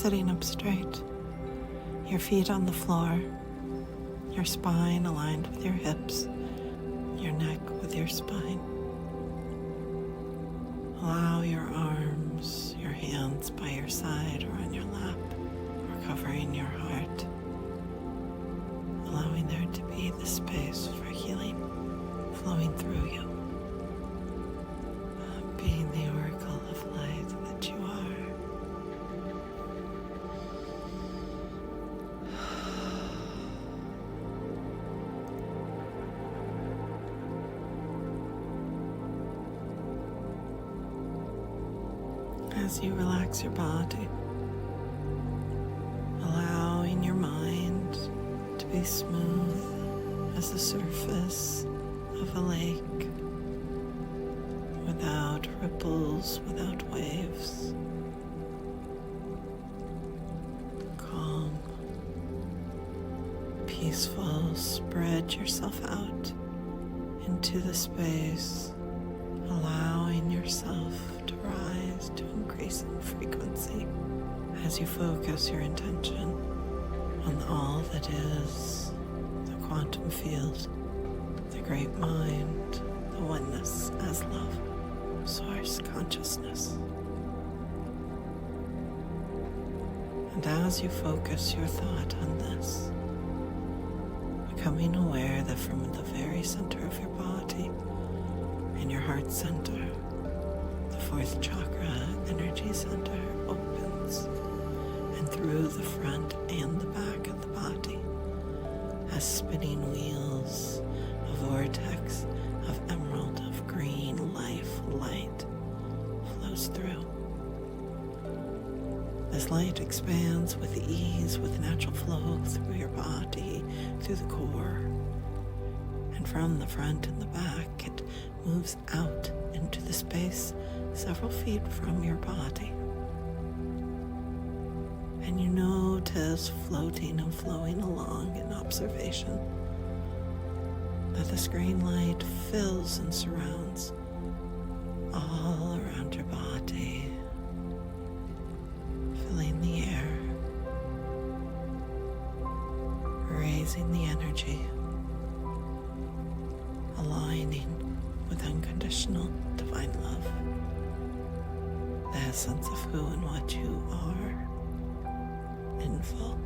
sitting up straight, your feet on the floor, your spine aligned with your hips, your neck with your spine. Allow your arms, your hands by your side or on your lap, or covering your heart, allowing there to be the space for healing flowing through you, being the oracle of light that you are. As you relax your body, allowing your mind to be smooth as the surface of a lake, without ripples, without waves, calm, peaceful. Spread yourself out into the space, allowing yourself to rise to increase in frequency as you focus your intention on all that is the quantum field, the great mind, the oneness as love, source consciousness. And as you focus your thought on this, becoming aware that from the very center of your body, in your heart center, the fourth chakra energy center opens, and through the front and the back of the body, as spinning wheels, a vortex of emerald, of green life light flows through. This light expands with ease, with natural flow through your body, through the core. And from the front and the back, it moves out into the space several feet from your body. And you notice floating and flowing along in observation that this green light fills and surrounds all around your body, filling the air, raising the energy, aligning with unconditional divine love, the essence of who and what you are in full.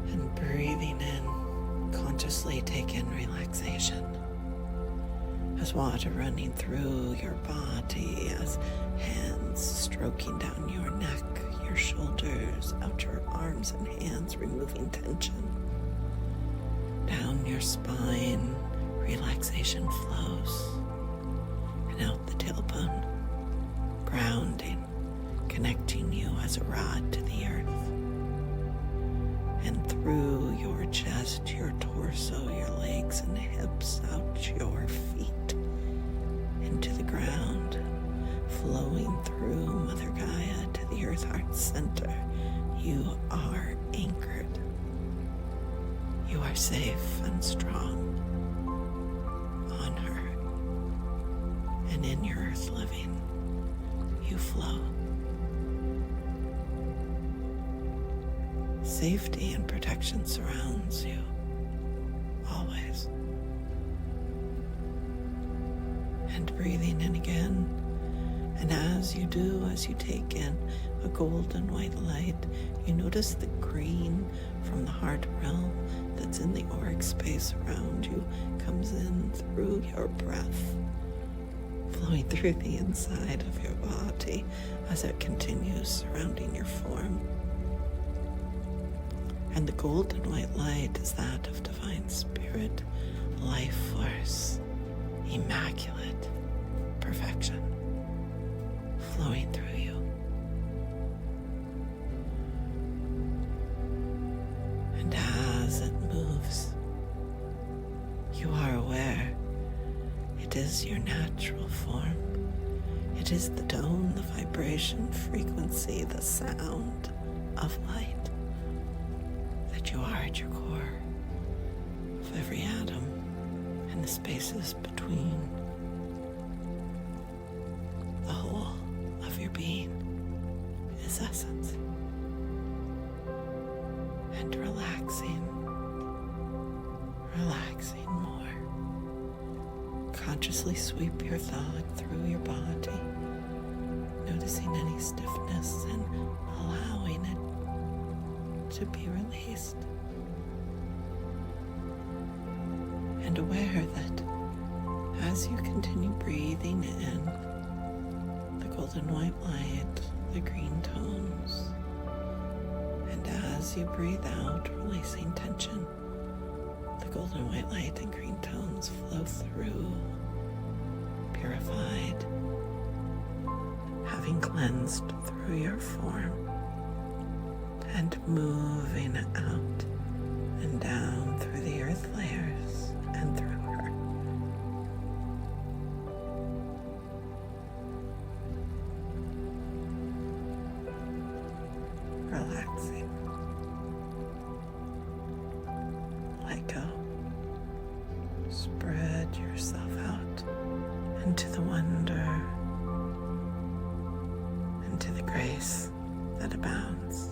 And breathing in, consciously take in relaxation as water running through your body, as hands stroking down your neck, your shoulders, out your arms and hands, removing tension. Down your spine, relaxation flows, and out the tailbone, grounding, connecting you as a rod to the earth. And through your chest, your torso, your legs and hips, out your feet, into the ground, flowing through Mother Gaia to the earth heart center. You are anchored. You are safe and strong on her, and in your earth living, you flow. Safety and protection surrounds you, always. And breathing in again, and as you do, as you take in a golden white light, you notice the green from the heart realm that's in the auric space around you comes in through your breath, flowing through the inside of your body as it continues surrounding your form. And the golden white light is that of divine spirit, life force, immaculate perfection, flowing through you. And as it moves, you are aware it is your natural form. It is the tone, the vibration, frequency, the sound of light that you are at your core, of every atom and the spaces between, the whole. relaxing more. Consciously sweep your thought through your body, noticing any stiffness and allowing it to be released. And aware that as you continue breathing in the golden white light, the green tones, and as you breathe out, releasing tension, the golden white light and green tones flow through, purified, having cleansed through your form, and moving out and down through the earth layers and through her. Relaxing. Let go. Spread yourself out into the wonder, into the grace that abounds.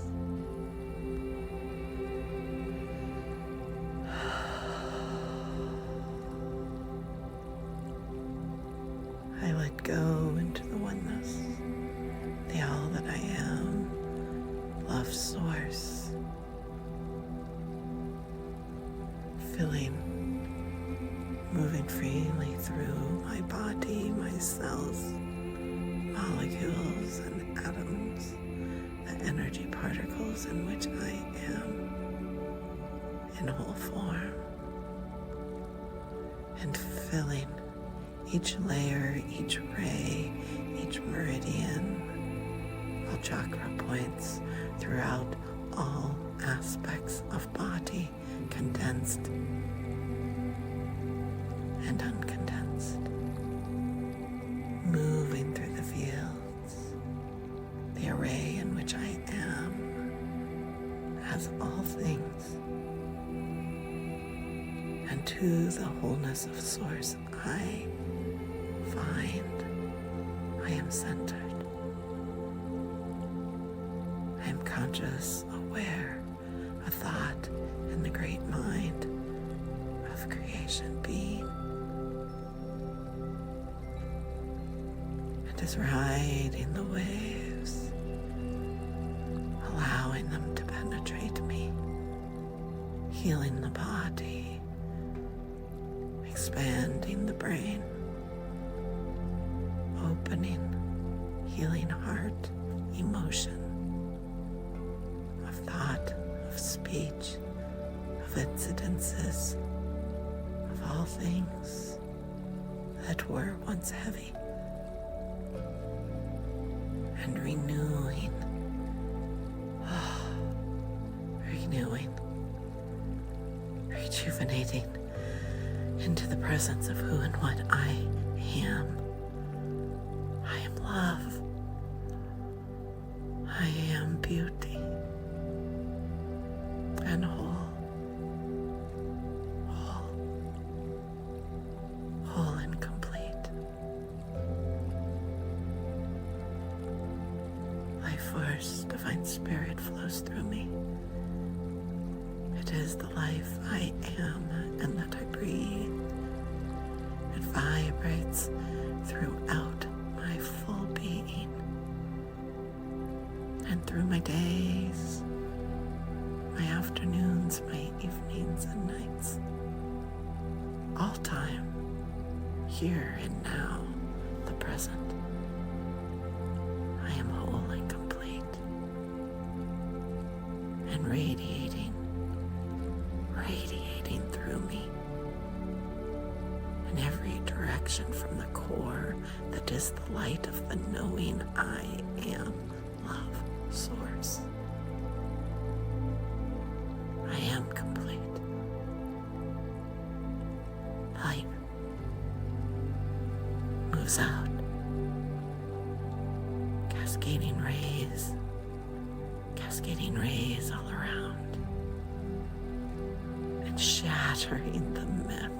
I let go into the oneness, the all that I am, love source, filling, moving freely through my body, my cells, molecules and atoms, the energy particles in which I am in whole form, and filling each layer, each ray, each meridian, all chakra points throughout all aspects of body, condensed and uncondensed, moving through the fields, the array in which I am as all things, and to the wholeness of Source I find I am centered. I am conscious, aware, a thought in the great mind of creation being. It is riding the waves, allowing them to penetrate me, healing the body, expanding the brain, opening, healing heart, emotion, of thought, of speech, of incidences, of all things that were once heavy, and renewing, rejuvenating into the presence of who and what I am. I am love. I am beauty and whole and complete. Life force, divine spirit flows through me. It is the life I am and that I breathe. It vibrates throughout my full being and through my days, my afternoons, my evenings and nights. All time, here and now, the present. I am whole and complete and radiating through me in every direction from the core that is the light of the knowing I am love source. I am complete. Light moves out, cascading rays all around, and shattering the myth,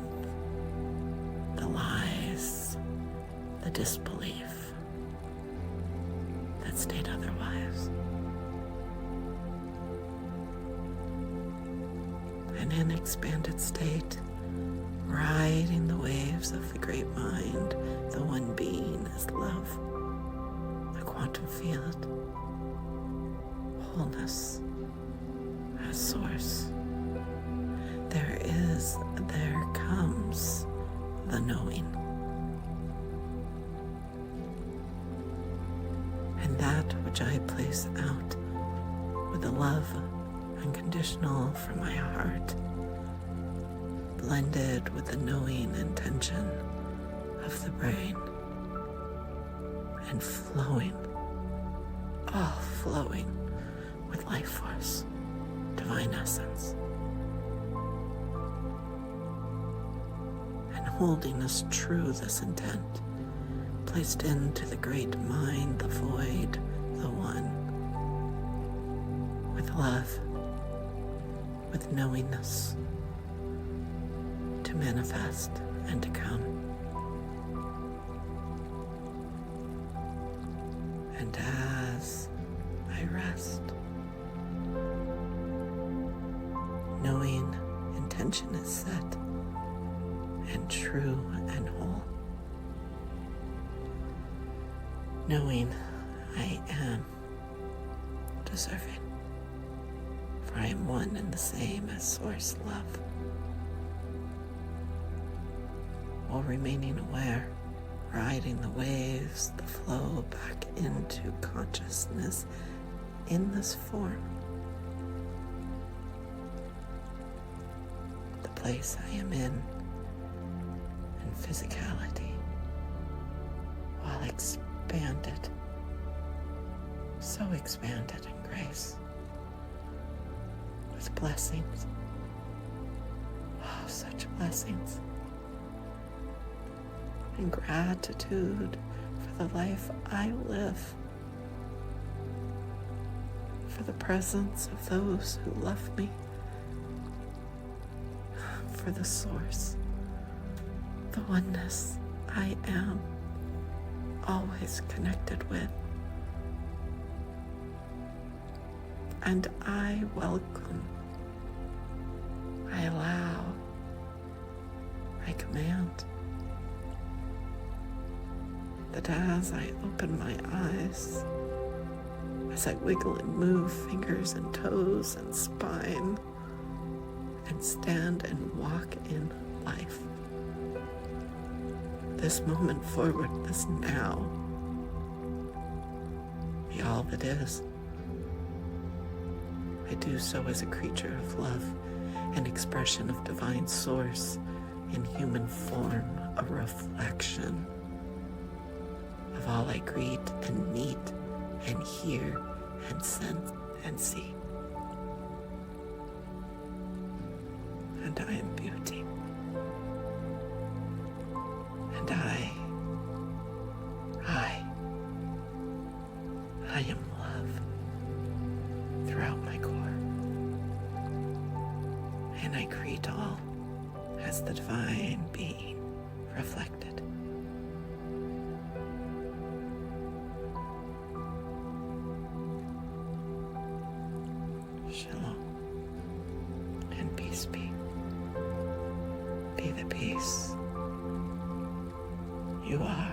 the lies, the disbelief that state otherwise. And in expanded state, quantum field, wholeness as source. There comes the knowing. And that which I place out with the love unconditional from my heart, blended with the knowing intention of the brain, and flowing, all flowing with life force, divine essence, and holding as true this intent, placed into the great mind, the void, the one, with love, with knowingness, to manifest and to come. And as I rest, knowing intention is set and true and whole, knowing I am deserving, for I am one and the same as Source Love, while remaining aware, riding the waves, the flow back into consciousness in this form, the place I am in physicality, while expanded, so expanded in grace, with blessings, oh, such blessings, and gratitude for the life I live, for the presence of those who love me, for the source, the oneness I am, always connected with. And I welcome, I allow, I command that as I open my eyes, as I wiggle and move fingers and toes and spine, and stand and walk in life, this moment forward, this now, be all that is. I do so as a creature of love, an expression of divine source in human form, a reflection of all I greet and meet and hear and sense and see. And I am beauty. And I am love throughout my core. And I greet all as the divine being reflected. Shalom and peace be. Be the peace you are.